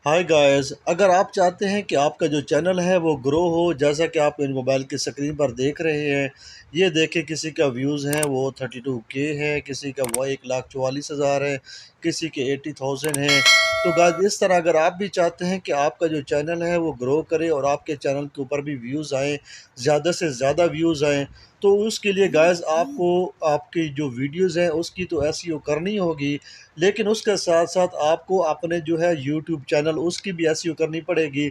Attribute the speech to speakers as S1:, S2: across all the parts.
S1: Hi guys, अगर आप चाहते हैं कि आपका जो चैनल है वो ग्रो हो, जैसा कि आप इन मोबाइल की स्क्रीन पर देख रहे हैं। ये देखें, किसी का व्यूज़ है वो 32K है, किसी का वो 1,44,000 है, किसी के 80,000 है। तो गाइस, इस तरह अगर आप भी चाहते हैं कि आपका जो चैनल है वो ग्रो करे और आपके चैनल के ऊपर भी व्यूज़ आएँ, ज़्यादा से ज़्यादा व्यूज़ आएँ, तो उसके लिए गाइस आपको आपकी जो वीडियोज़ हैं उसकी तो एसईओ करनी होगी। लेकिन उसके साथ-साथ आपको अपने जो है यूट्यूब चैनल उसकी भी एसईओ करनी पड़ेगी।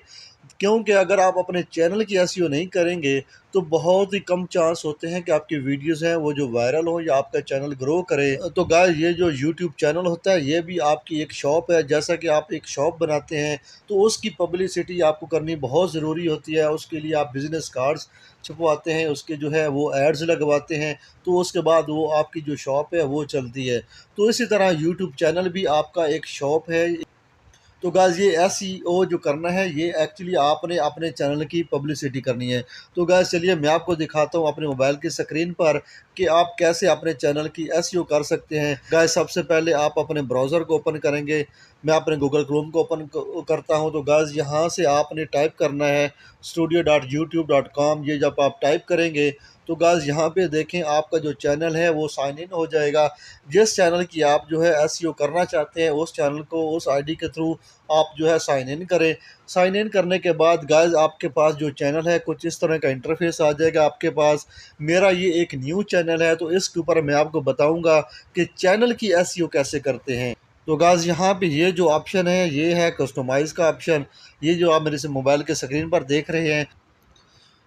S1: क्योंकि अगर आप अपने चैनल की एसईओ नहीं करेंगे, तो बहुत ही कम चांस होते हैं कि आपकी वीडियोज़ हैं वो जो वायरल हो या आपका चैनल ग्रो करे। तो गाइस, ये जो यूट्यूब चैनल होता है ये भी आपकी एक शॉप है। जैसा कि आप एक शॉप बनाते हैं, तो उसकी पब्लिसिटी आपको करनी बहुत ज़रूरी होती है। उसके लिए आप बिज़नेस कार्ड्स छपवाते हैं, उसके जो है वो एड्स लगवाते हैं, तो उसके बाद वो आपकी जो शॉप है वो चलती है। तो इसी तरह यूट्यूब चैनल भी आपका एक शॉप है। तो गाइस, ये एसईओ जो करना है ये एक्चुअली आपने अपने चैनल की पब्लिसिटी करनी है। तो गाइस, चलिए मैं आपको दिखाता हूँ अपने मोबाइल की स्क्रीन पर कि आप कैसे अपने चैनल की एसईओ कर सकते हैं। गाइस, सबसे पहले आप अपने ब्राउज़र को ओपन करेंगे। मैं अपने गूगल क्रोम को ओपन करता हूँ। तो गाइस, यहाँ से आपने टाइप करना है studio.youtube.com। ये जब आप टाइप करेंगे तो गाइस, यहाँ पे देखें आपका जो चैनल है वो साइन इन हो जाएगा। जिस चैनल की आप जो है एसईओ करना चाहते हैं उस चैनल को उस आईडी के थ्रू आप जो है साइन इन करें। साइन इन करने के बाद गाइस, आपके पास जो चैनल है कुछ इस तरह का इंटरफेस आ जाएगा आपके पास। मेरा ये एक न्यू चैनल है, तो इसके ऊपर मैं आपको बताऊंगा कि चैनल की एसईओ कैसे करते हैं। तो गाइस, यहाँ पे ये जो ऑप्शन है ये है कस्टमाइज़ का ऑप्शन। ये जो आप मेरे से मोबाइल के स्क्रीन पर देख रहे हैं।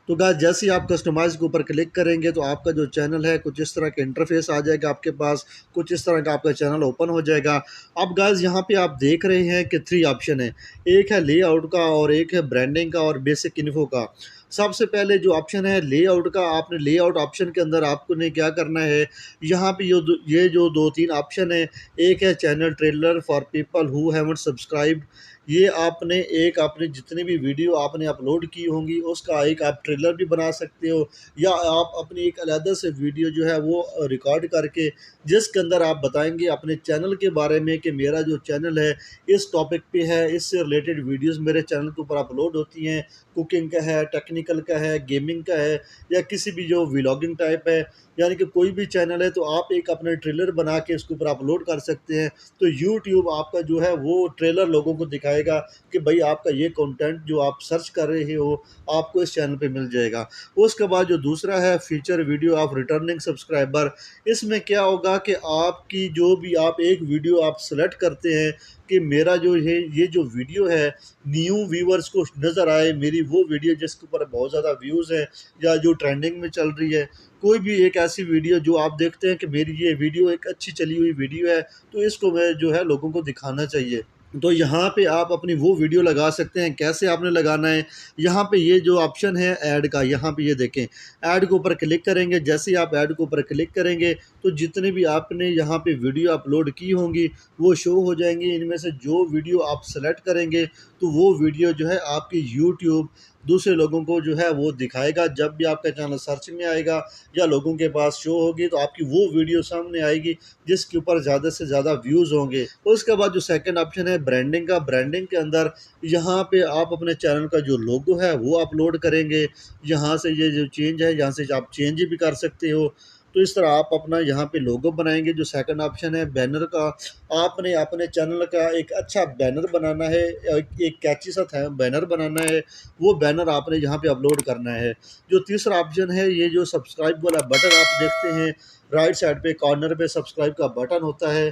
S1: तो गाइस, जैसे ही आप कस्टमाइज़ के ऊपर क्लिक करेंगे तो आपका जो चैनल है कुछ इस तरह का इंटरफेस आ जाएगा आपके पास। कुछ इस तरह का आपका चैनल ओपन हो जाएगा। अब गाइस, यहाँ पे आप देख रहे हैं कि 3 ऑप्शन है। एक है लेआउट का, और एक है ब्रांडिंग का, और बेसिक इन्फो का। सबसे पहले जो ऑप्शन है लेआउट का, आपने लेआउट ऑप्शन के अंदर आपको ने क्या करना है, यहाँ पे ये जो 2-3 ऑप्शन है। एक है channel trailer for people who haven't subscribed. ये आपने एक अपनी जितनी भी वीडियो आपने अपलोड की होंगी उसका एक आप ट्रेलर भी बना सकते हो, या आप अपनी एक अलग से वीडियो जो है वो रिकॉर्ड करके जिसके अंदर आप बताएंगे अपने चैनल के बारे में कि मेरा जो चैनल है इस टॉपिक पे है, इससे रिलेटेड वीडियोस मेरे चैनल के ऊपर अपलोड होती हैं। कुकिंग का है, टेक्निकल का है, गेमिंग का है, या किसी भी जो व्लॉगिंग टाइप है, यानी कि कोई भी चैनल है तो आप एक अपने ट्रेलर बना के इसके ऊपर अपलोड कर सकते हैं। तो यूट्यूब आपका जो है वो ट्रेलर लोगों को दिखाएगा कि भाई आपका ये कंटेंट जो आप सर्च कर रहे हो आपको इस चैनल पे मिल जाएगा। उसके बाद जो दूसरा है feature video of returning subscriber. इसमें क्या होगा कि आपकी जो भी आप एक वीडियो आप सेलेक्ट करते हैं कि मेरा जो है ये जो वीडियो है न्यू व्यूअर्स को नज़र आए, मेरी वो वीडियो जिसके ऊपर बहुत ज़्यादा व्यूज़ हैं या जो ट्रेंडिंग में चल रही है। कोई भी एक ऐसी वीडियो जो आप देखते हैं कि मेरी ये वीडियो एक अच्छी चली हुई वीडियो है, तो इसको मैं जो है लोगों को दिखाना चाहिए। तो यहाँ पे आप अपनी वो वीडियो लगा सकते हैं। कैसे आपने लगाना है, यहाँ पे ये जो ऑप्शन है ऐड का, यहाँ पे ये देखें, ऐड के ऊपर क्लिक करेंगे। जैसे ही आप ऐड के ऊपर क्लिक करेंगे तो जितने भी आपने यहाँ पे वीडियो अपलोड की होंगी वो शो हो जाएंगी। इनमें से जो वीडियो आप सेलेक्ट करेंगे तो वो वीडियो जो है आपकी यूट्यूब दूसरे लोगों को जो है वो दिखाएगा। जब भी आपका चैनल सर्च में आएगा या लोगों के पास शो होगी तो आपकी वो वीडियो सामने आएगी जिसके ऊपर ज़्यादा से ज़्यादा व्यूज़ होंगे। उसके बाद जो सेकंड ऑप्शन है ब्रांडिंग का, ब्रांडिंग के अंदर यहाँ पे आप अपने चैनल का जो लोगो है वो अपलोड करेंगे। यहाँ से ये जो चेंज है यहाँ से आप चेंज भी कर सकते हो। तो इस तरह आप अपना यहाँ पे लोगो बनाएंगे। जो सेकंड ऑप्शन है बैनर का, आपने अपने चैनल का एक अच्छा बैनर बनाना है, एक कैची सा था बैनर बनाना है, वो बैनर आपने यहाँ पे अपलोड करना है। जो तीसरा ऑप्शन है ये जो सब्सक्राइब वाला बटन आप देखते हैं राइट साइड पे कॉर्नर पे सब्सक्राइब का बटन होता है।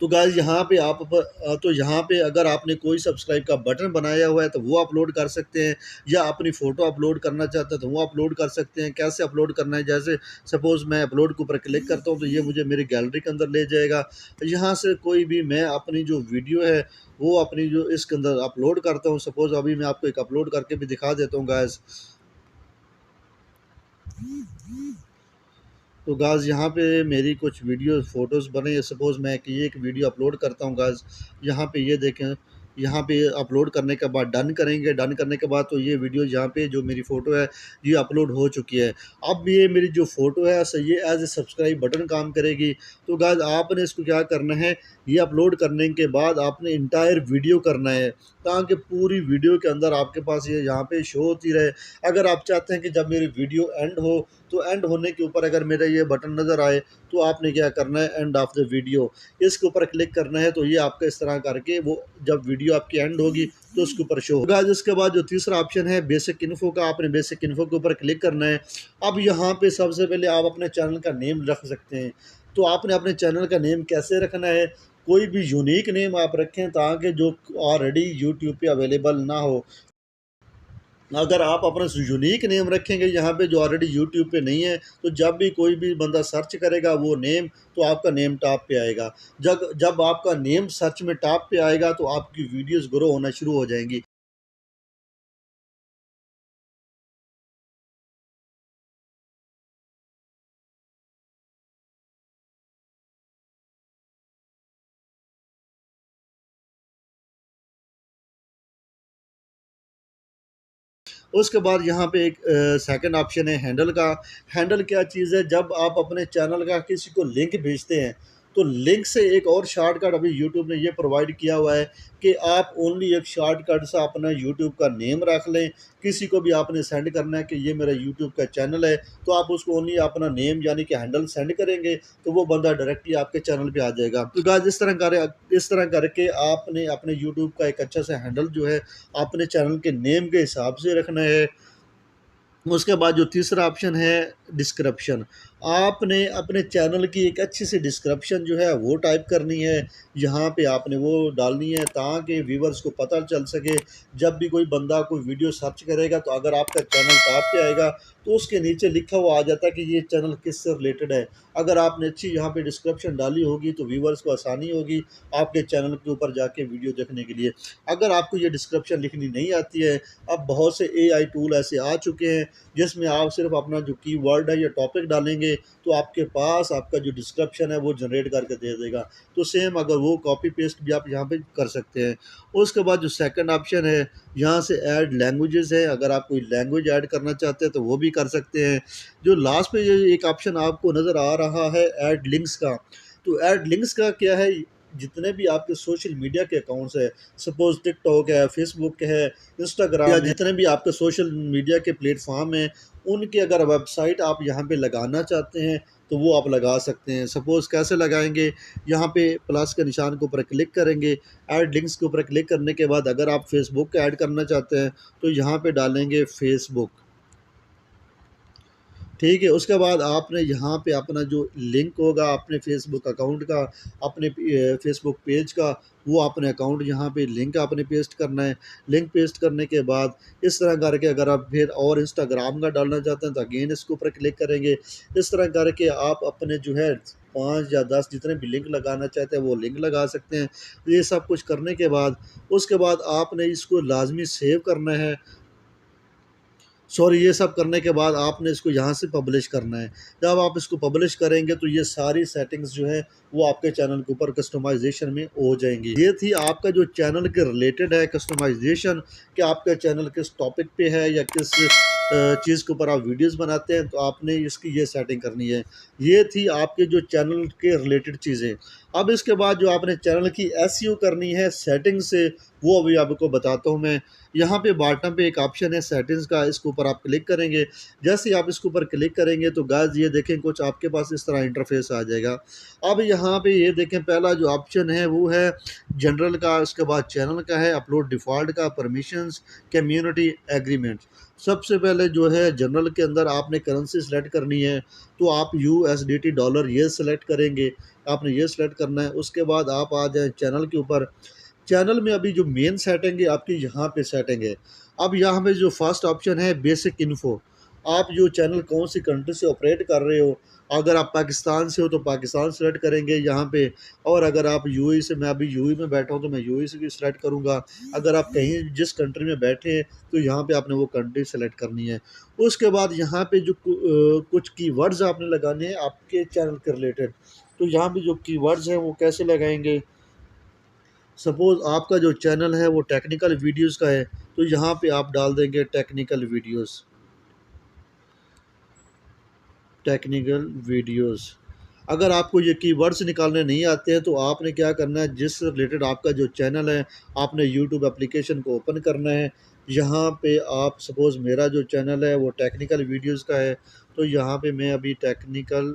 S1: तो गाइस, यहाँ पे तो यहाँ पे अगर आपने कोई सब्सक्राइब का बटन बनाया हुआ है तो वो अपलोड कर सकते हैं, या अपनी फ़ोटो अपलोड करना चाहते हैं तो वो अपलोड कर सकते हैं। कैसे अपलोड करना है, जैसे सपोज़ मैं अपलोड के ऊपर क्लिक करता हूँ तो ये मुझे मेरी गैलरी के अंदर ले जाएगा। यहाँ से कोई भी मैं अपनी जो वीडियो है वो अपनी जो इसके अंदर अपलोड करता हूँ। सपोज़ अभी मैं आपको एक अपलोड करके भी दिखा देता हूँ गाइस। तो गाइस, यहाँ पे मेरी कुछ वीडियो फ़ोटोज़ बने हैं। सपोज़ मैं कि ये एक वीडियो अपलोड करता हूँ गाइस। यहाँ पे ये देखें, यहाँ पे अपलोड करने के बाद डन करेंगे। डन करने के बाद तो ये वीडियो यहाँ पे जो मेरी फ़ोटो है ये अपलोड हो चुकी है। अब ये मेरी जो फ़ोटो है ये एज़ ए सब्सक्राइब बटन काम करेगी। तो गाइस आपने इसको क्या करना है, ये अपलोड करने के बाद आपने इंटायर वीडियो करना है, ताकि पूरी वीडियो के अंदर आपके पास ये यहाँ पे शो होती रहे। अगर आप चाहते हैं कि जब मेरी वीडियो एंड हो, तो एंड होने के ऊपर अगर मेरा ये बटन नज़र आए, तो आपने क्या करना है, एंड ऑफ द वीडियो इसके ऊपर क्लिक करना है। तो ये आपका इस तरह करके वो जब वीडियो आपकी एंड होगी तो उसके ऊपर शो होगा। इसके बाद जो तीसरा ऑप्शन है बेसिक इन्फो का, आपने बेसिक इन्फो के ऊपर क्लिक करना है। अब यहाँ पे सबसे पहले आप अपने चैनल का नेम रख सकते हैं। तो आपने अपने चैनल का नेम कैसे रखना है, कोई भी यूनिक नेम आप रखें ताकि जो ऑलरेडी यूट्यूब पे अवेलेबल ना हो। अगर आप अपना यूनिक नेम रखेंगे यहाँ पे जो ऑलरेडी यूट्यूब पे नहीं है, तो जब भी कोई भी बंदा सर्च करेगा वो नेम, तो आपका नेम टॉप पे आएगा। जब जब आपका नेम सर्च में टॉप पे आएगा तो आपकी वीडियोस ग्रो होना शुरू हो जाएंगी। उसके बाद यहाँ पे एक सेकंड ऑप्शन है हैंडल का। हैंडल क्या चीज़ है, जब आप अपने चैनल का किसी को लिंक भेजते हैं, तो लिंक से एक और शॉर्टकट अभी यूट्यूब ने ये प्रोवाइड किया हुआ है कि आप ओनली एक शॉर्टकट से अपना यूट्यूब का नेम रख लें। किसी को भी आपने सेंड करना है कि ये मेरा यूट्यूब का चैनल है, तो आप उसको ओनली अपना नेम यानी कि हैंडल सेंड करेंगे, तो वो बंदा डायरेक्टली आपके चैनल पे आ जाएगा। तो गाइस इस तरह करके आपने अपने यूट्यूब का एक अच्छा सा हैंडल जो है अपने चैनल के नेम के हिसाब से रखना है। उसके बाद जो तीसरा ऑप्शन है डिस्क्रिप्शन, आपने अपने चैनल की एक अच्छी सी डिस्क्रिप्शन जो है वो टाइप करनी है। यहाँ पे आपने वो डालनी है ताकि व्यूवर्स को पता चल सके, जब भी कोई बंदा कोई वीडियो सर्च करेगा तो अगर आपका चैनल टॉप पे आएगा तो उसके नीचे लिखा हुआ आ जाता है कि ये चैनल किससे रिलेटेड है। अगर आपने अच्छी यहाँ पे डिस्क्रिप्शन डाली होगी तो व्यूवर्स को आसानी होगी आपके चैनल के ऊपर जाके वीडियो देखने के लिए। अगर आपको ये डिस्क्रिप्शन लिखनी नहीं आती है, अब बहुत से एआई टूल ऐसे आ चुके हैं जिसमें आप सिर्फ अपना जो कीवर्ड है या टॉपिक डालेंगे तो आपके पास आपका जो डिस्क्रिप्शन है वो जनरेट करके दे देगा। तो सेम अगर वो कॉपी पेस्ट भी आप यहाँ पे कर सकते हैं। उसके बाद जो सेकंड ऑप्शन है यहाँ से ऐड लैंग्वेजेस है, अगर आप कोई लैंग्वेज ऐड करना चाहते हैं तो वो भी कर सकते हैं। जो लास्ट पे ये एक ऑप्शन आपको नज़र आ रहा है ऐड लिंक्स का, तो ऐड लिंक्स का क्या है, जितने भी आपके सोशल मीडिया के अकाउंट्स है, सपोज टिकटॉक है, फेसबुक है, इंस्टाग्राम या जितने भी आपके सोशल मीडिया के प्लेटफॉर्म हैं, उनकी अगर वेबसाइट आप यहाँ पे लगाना चाहते हैं तो वो आप लगा सकते हैं। सपोज़ कैसे लगाएंगे, यहाँ पे प्लस के निशान के ऊपर क्लिक करेंगे, ऐड लिंक्स के ऊपर क्लिक करने के बाद अगर आप फेसबुक ऐड करना चाहते हैं तो यहाँ पे डालेंगे फेसबुक, ठीक है। उसके बाद आपने यहाँ पे अपना जो लिंक होगा अपने फ़ेसबुक अकाउंट का, अपने फ़ेसबुक पेज का, वो अपने अकाउंट यहाँ पे लिंक आपने पेस्ट करना है। लिंक पेस्ट करने के बाद इस तरह करके अगर आप फिर और इंस्टाग्राम का डालना चाहते हैं तो अगेन इसके ऊपर क्लिक करेंगे। इस तरह करके आप अपने जो है 5 या 10 जितने भी लिंक लगाना चाहते हैं वो लिंक लगा सकते हैं। ये सब कुछ करने के बाद उसके बाद आपने इसको लाज़मी सेव करना है। सॉरी, ये सब करने के बाद आपने इसको यहाँ से पब्लिश करना है। जब आप इसको पब्लिश करेंगे तो ये सारी सेटिंग्स जो है वो आपके चैनल के ऊपर कस्टमाइजेशन में हो जाएंगी। ये थी आपका जो चैनल के रिलेटेड है कस्टमाइजेशन, कि आपका चैनल किस टॉपिक पे है या किस चीज़ के ऊपर आप वीडियोस बनाते हैं, तो आपने इसकी ये सेटिंग करनी है। ये थी आपके जो चैनल के रिलेटेड चीज़ें। अब इसके बाद जो आपने चैनल की एसईओ करनी है सेटिंग से, वो अभी आपको बताता हूँ मैं। यहाँ पे बॉटम पे एक ऑप्शन है सेटिंग्स का, इसके ऊपर आप क्लिक करेंगे। जैसे ही आप इसके ऊपर क्लिक करेंगे तो गाइस ये देखें कुछ आपके पास इस तरह इंटरफेस आ जाएगा। अब यहाँ पे ये देखें पहला जो ऑप्शन है वो है जनरल का, उसके बाद चैनल का है, अपलोड डिफ़ॉल्ट का, परमिशंस, कम्युनिटी, एग्रीमेंट। सबसे पहले जो है जनरल के अंदर आपने करेंसी सेलेक्ट करनी है, तो आप यूएसडीटी डॉलर ये सेलेक्ट करेंगे, आपने ये सेलेक्ट करना है। उसके बाद आप आ जाएँ चैनल के ऊपर। चैनल में अभी जो मेन सेटिंग है आपकी यहाँ पे सेटिंग है। अब यहाँ पे जो फर्स्ट ऑप्शन है बेसिक इन्फो, आप जो चैनल कौन सी कंट्री से ऑपरेट कर रहे हो, अगर आप पाकिस्तान से हो तो पाकिस्तान सेलेक्ट करेंगे यहाँ पे, और अगर आप यूएई से, मैं अभी यूएई में बैठा हूँ तो मैं यूएई से भी सेलेक्ट करूँगा। अगर आप कहीं जिस कंट्री में बैठे हैं तो यहाँ पे आपने वो कंट्री सेलेक्ट करनी है। उसके बाद यहाँ पे जो कुछ कीवर्ड्स आपने लगाने हैं आपके चैनल के रिलेटेड, तो यहाँ पे जो कीवर्ड्स हैं वो कैसे लगाएंगे, सपोज़ आपका जो चैनल है वो टेक्निकल वीडियोज़ का है, तो यहाँ पे आप डाल देंगे टेक्निकल वीडियोज़, टेक्निकल वीडियोज़। अगर आपको ये कीवर्ड्स निकालने नहीं आते हैं तो आपने क्या करना है, जिस रिलेटेड आपका जो चैनल है, आपने यूट्यूब एप्लीकेशन को ओपन करना है। यहाँ पे आप सपोज़ मेरा जो चैनल है वो टेक्निकल वीडियोज़ का है, तो यहाँ पे मैं अभी टेक्निकल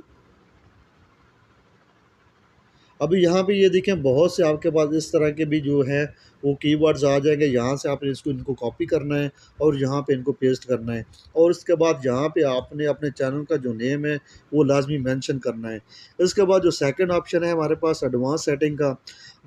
S1: अभी यहाँ पे ये देखें बहुत से आपके पास इस तरह के भी जो हैं वो कीवर्ड्स आ जाएँगे, यहाँ से आपने इनको कॉपी करना है और यहाँ पे इनको पेस्ट करना है और इसके बाद यहाँ पे आपने अपने चैनल का जो नेम है वो लाज़मी मेंशन करना है। इसके बाद जो सेकंड ऑप्शन है हमारे पास एडवांस सेटिंग का,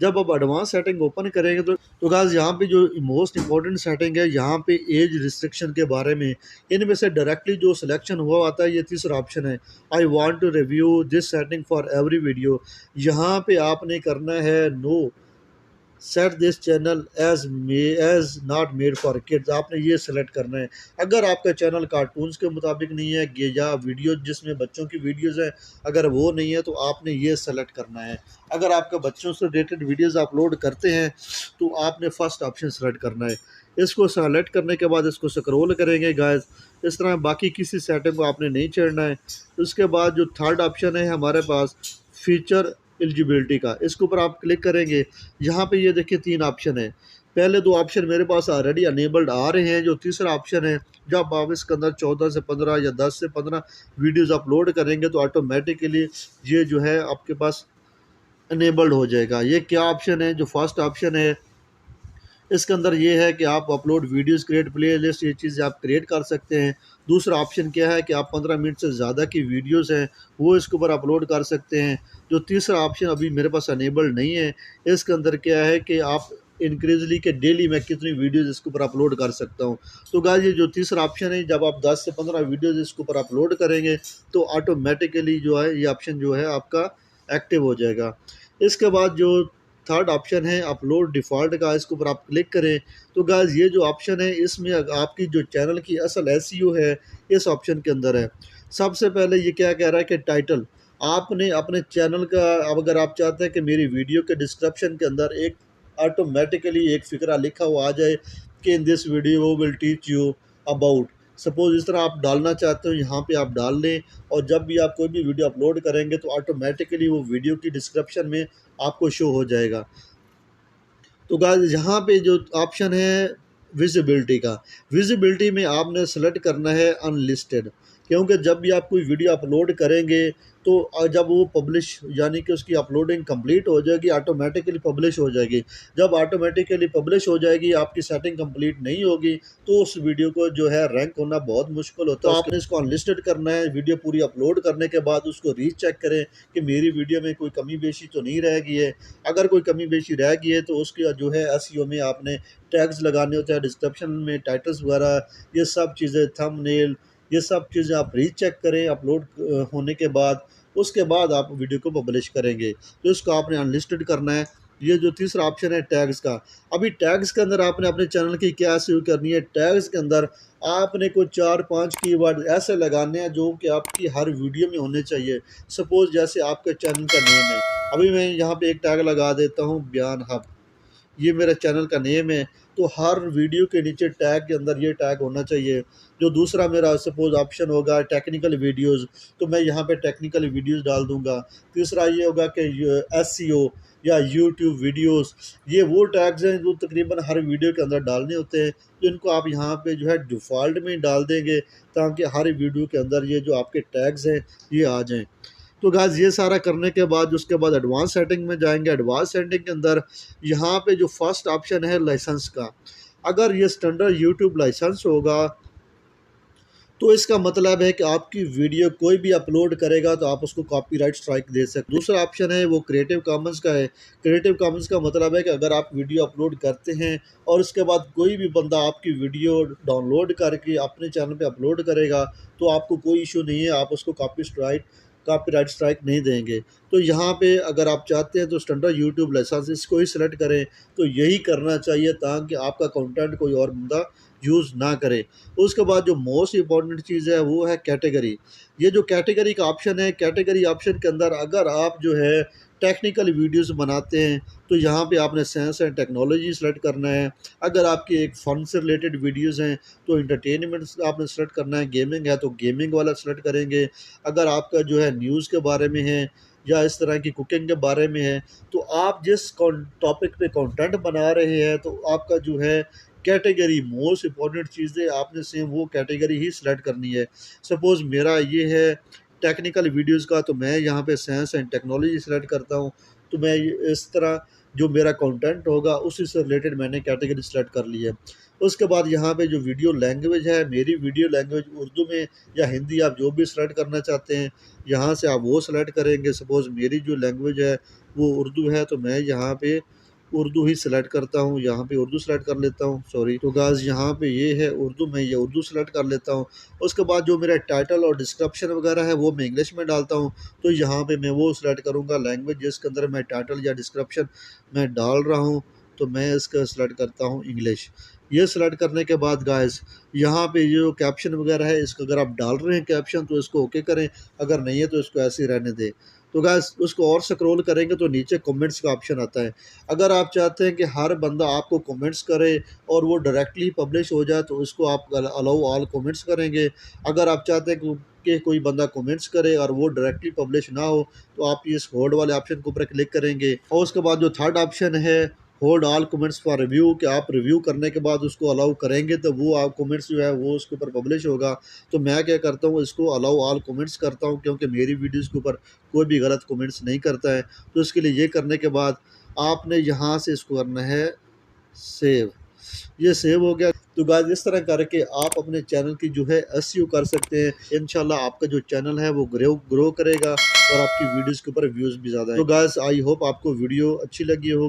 S1: जब आप एडवांस सेटिंग ओपन करेंगे तो गाइस यहाँ पे जो मोस्ट इम्पोर्टेंट सेटिंग है, यहाँ पे एज रिस्ट्रिक्शन के बारे में इनमें से डायरेक्टली जो सिलेक्शन हुआ आता है ये तीसरा ऑप्शन है, I want to review this setting for every video. यहाँ पे आपने करना है no, set this channel as not made for kids, आपने ये सेलेक्ट करना है। अगर आपका चैनल कार्टून्स के मुताबिक नहीं है या वीडियो जिसमें बच्चों की वीडियोज़ हैं, अगर वो नहीं है तो आपने ये सेलेक्ट करना है। अगर आपका बच्चों से रिलेटेड वीडियोज़ अपलोड करते हैं तो आपने फर्स्ट ऑप्शन सेलेक्ट करना है। इसको सेलेक्ट करने के बाद इसको स्क्रॉल करेंगे गाइस, इस तरह बाकी किसी सेटिंग को आपने नहीं छेड़ना है। उसके बाद जो थर्ड ऑप्शन है हमारे पास फीचर एलिजिबिलिटी का, इसके ऊपर आप क्लिक करेंगे। यहाँ पे ये देखिए 3 ऑप्शन है। पहले 2 ऑप्शन मेरे पास ऑलरेडी अनेबल्ड आ रहे हैं। जो तीसरा ऑप्शन है, जब आप इसके अंदर 14 से 15 या 10 से 15 वीडियोज़ अपलोड करेंगे तो ऑटोमेटिकली ये जो है आपके पास अनेबल्ड हो जाएगा। ये क्या ऑप्शन है? जो फर्स्ट ऑप्शन है इसके अंदर ये है कि आप अपलोड वीडियोस क्रिएट प्लेलिस्ट, ये चीज़ें आप क्रिएट कर सकते हैं। दूसरा ऑप्शन क्या है कि आप 15 मिनट से ज़्यादा की वीडियोस हैं वो इसके ऊपर अपलोड कर सकते हैं। जो तीसरा ऑप्शन अभी मेरे पास अनेबल्ड नहीं है, इसके अंदर क्या है कि आप इंक्रीजली के डेली मैं कितनी वीडियोस इसके ऊपर अपलोड कर सकता हूँ। तो गाइस ये जो तीसरा ऑप्शन है, जब आप 10 से 15 वीडियोस इसके ऊपर अपलोड करेंगे तो ऑटोमेटिकली जो है ये ऑप्शन जो है आपका एक्टिव हो जाएगा। इसके बाद जो थर्ड ऑप्शन है अपलोड डिफ़ॉल्ट का, इसके ऊपर आप क्लिक करें तो गाइस ये जो ऑप्शन है इसमें आपकी जो चैनल की असल एसईओ है इस ऑप्शन के अंदर है। सबसे पहले ये क्या कह रहा है कि टाइटल, आपने अपने चैनल का, अब अगर आप चाहते हैं कि मेरी वीडियो के डिस्क्रिप्शन के अंदर एक ऑटोमेटिकली एक फ़िक्रा लिखा हुआ आ जाए कि in this video will teach you about, suppose इस तरह आप डालना चाहते हो, यहाँ पे आप डाल लें और जब भी आप कोई भी वीडियो अपलोड करेंगे तो ऑटोमेटिकली वो वीडियो की डिस्क्रिप्शन में आपको शो हो जाएगा। तो गाइस यहाँ पे जो ऑप्शन है विजिबिलिटी का, विजिबिलिटी में आपने सेलेक्ट करना है अनलिस्टेड, क्योंकि जब भी आप कोई वीडियो अपलोड करेंगे तो जब वो पब्लिश यानी कि उसकी अपलोडिंग कंप्लीट हो जाएगी ऑटोमेटिकली पब्लिश हो जाएगी। जब ऑटोमेटिकली पब्लिश हो जाएगी, आपकी सेटिंग कंप्लीट नहीं होगी तो उस वीडियो को जो है रैंक होना बहुत मुश्किल होता है। तो आपने इसको अनलिस्टेड करना है। वीडियो पूरी अपलोड करने के बाद उसको रीचेक करें कि मेरी वीडियो में कोई कमी बेशी तो नहीं रह गई है। अगर कोई कमी बेशी रह गई है तो उसकी जो है एसईओ में आपने टैग्स लगाने होते हैं, डिस्क्रिप्शन में टाइटल्स वगैरह, ये सब चीज़ें, थंबनेल, ये सब चीज़ें आप रीचेक करें अपलोड होने के बाद। उसके बाद आप वीडियो को पब्लिश करेंगे तो इसको आपने अनलिस्टेड करना है। ये जो तीसरा ऑप्शन है टैग्स का, अभी टैग्स के अंदर आपने अपने चैनल की क्या एसईओ करनी है। टैग्स के अंदर आपने कोई 4-5 कीवर्ड ऐसे लगाने हैं जो कि आपकी हर वीडियो में होने चाहिए। सपोज़ जैसे आपके चैनल का नेम है, अभी मैं यहाँ पे एक टैग लगा देता हूँ बयान हब, ये मेरे चैनल का नेम है, तो हर वीडियो के नीचे टैग के अंदर ये टैग होना चाहिए। जो दूसरा मेरा सपोज़ ऑप्शन होगा टेक्निकल वीडियोज़, तो मैं यहाँ पे टेक्निकल वीडियोज़ डाल दूँगा। तीसरा ये होगा कि एसईओ या यूट्यूब वीडियोज़, ये वो टैग्स हैं जो तकरीबन हर वीडियो के अंदर डालने होते हैं, तो इनको आप यहाँ पे जो है डिफ़ॉल्ट में डाल देंगे ताकि हर वीडियो के अंदर ये जो आपके टैग्स हैं ये आ जाएँ। तो गाइस ये सारा करने के बाद उसके बाद एडवांस सेटिंग में जाएंगे। एडवांस सेटिंग के अंदर यहाँ पे जो फर्स्ट ऑप्शन है लाइसेंस का, अगर ये स्टैंडर्ड यूट्यूब लाइसेंस होगा तो इसका मतलब है कि आपकी वीडियो कोई भी अपलोड करेगा तो आप उसको कॉपीराइट स्ट्राइक दे सकते। दूसरा ऑप्शन है वो क्रिएटिव कॉमन्स का है। क्रिएटिव कॉमन्स का मतलब है कि अगर आप वीडियो अपलोड करते हैं और उसके बाद कोई भी बंदा आपकी वीडियो डाउनलोड करके अपने चैनल पे अपलोड करेगा तो आपको कोई इशू नहीं है, आप उसको कॉपीराइट स्ट्राइक नहीं देंगे। तो यहाँ पे अगर आप चाहते हैं तो स्टैंडर्ड यूट्यूब लाइसेंस इसको ही सिलेक्ट करें, तो यही करना चाहिए ताकि आपका कंटेंट कोई और बंदा यूज़ ना करे। उसके बाद जो मोस्ट इम्पॉर्टेंट चीज़ है वो है कैटेगरी। ये जो कैटेगरी का ऑप्शन है, कैटेगरी ऑप्शन के अंदर अगर आप जो है टेक्निकल वीडियोस बनाते हैं तो यहाँ पे आपने साइंस एंड टेक्नोलॉजी सेलेक्ट करना है। अगर आपकी एक फ़न से रिलेटेड वीडियोस हैं तो एंटरटेनमेंट आपने सेलेक्ट करना है, गेमिंग है तो गेमिंग वाला सेलेक्ट करेंगे। अगर आपका जो है न्यूज़ के बारे में है या इस तरह की कुकिंग के बारे में है, तो आप जिस टॉपिक पे कंटेंट बना रहे हैं तो आपका जो है कैटेगरी मोस्ट इम्पॉर्टेंट चीज़ है, आपने सेम वो कैटेगरी ही सिलेक्ट करनी है। सपोज़ मेरा ये है टेक्निकल वीडियोज़ का, तो मैं यहाँ पे साइंस एंड टेक्नोलॉजी सेलेक्ट करता हूँ। तो मैं इस तरह जो मेरा कंटेंट होगा उसी से रिलेटेड मैंने कैटेगरी सेलेक्ट कर ली है। उसके बाद यहाँ पे जो वीडियो लैंग्वेज है, मेरी वीडियो लैंग्वेज उर्दू में या हिंदी, आप जो भी सेलेक्ट करना चाहते हैं यहाँ से आप वो सेलेक्ट करेंगे। सपोज़ मेरी जो लैंग्वेज है वो उर्दू है, तो मैं यहाँ पे उर्दू ही सेलेक्ट करता हूँ, यहाँ पे उर्दू सेलेक्ट कर लेता हूँ, सॉरी। तो गाइस यहाँ पे ये है उर्दू, मैं ये उर्दू सेलेक्ट कर लेता हूँ। उसके बाद जो मेरा टाइटल और डिस्क्रिप्शन वगैरह है वो मैं इंग्लिश में डालता हूँ, तो यहाँ पे मैं वो सेलेक्ट करूँगा लैंग्वेज जिसके अंदर मैं टाइटल या डिस्क्रिप्शन मैं डाल रहा हूँ, तो मैं इसका सेलेक्ट करता हूँ इंग्लिश। ये सेलेक्ट करने के बाद गाइस यहाँ पे जो कैप्शन वगैरह है, इसको अगर आप डाल रहे हैं कैप्शन तो इसको ओके करें, अगर नहीं है तो इसको ऐसे ही रहने दें। तो गाइस उसको और स्क्रॉल करेंगे तो नीचे कमेंट्स का ऑप्शन आता है। अगर आप चाहते हैं कि हर बंदा आपको कमेंट्स करे और वो डायरेक्टली पब्लिश हो जाए तो इसको आप अलाउ ऑल कमेंट्स करेंगे। अगर आप चाहते हैं कि कोई बंदा कमेंट्स करे और वो डायरेक्टली पब्लिश ना हो, तो आप इस होल्ड वाले ऑप्शन के ऊपर क्लिक करेंगे। और उसके बाद जो थर्ड ऑप्शन है hold all comments for review, कि आप रिव्यू करने के बाद उसको अलाउ करेंगे तो वो आप कमेंट्स जो है वो उसके ऊपर पब्लिश होगा। तो मैं क्या करता हूँ, इसको अलाउ ऑल कमेंट्स करता हूँ, क्योंकि मेरी वीडियोज़ के ऊपर कोई भी गलत कमेंट्स नहीं करता है। तो इसके लिए ये करने के बाद आपने यहाँ से इसको करना है सेव। ये सेव हो गया। तो गाइस इस तरह करके आप अपने चैनल की जो है एसईओ कर सकते हैं। इंशाल्लाह आपका जो चैनल है वो ग्रो करेगा और आपकी वीडियोज़ के ऊपर व्यूज़ भी ज़्यादा है। तो गाइस आई होप आपको वीडियो अच्छी लगी होगी।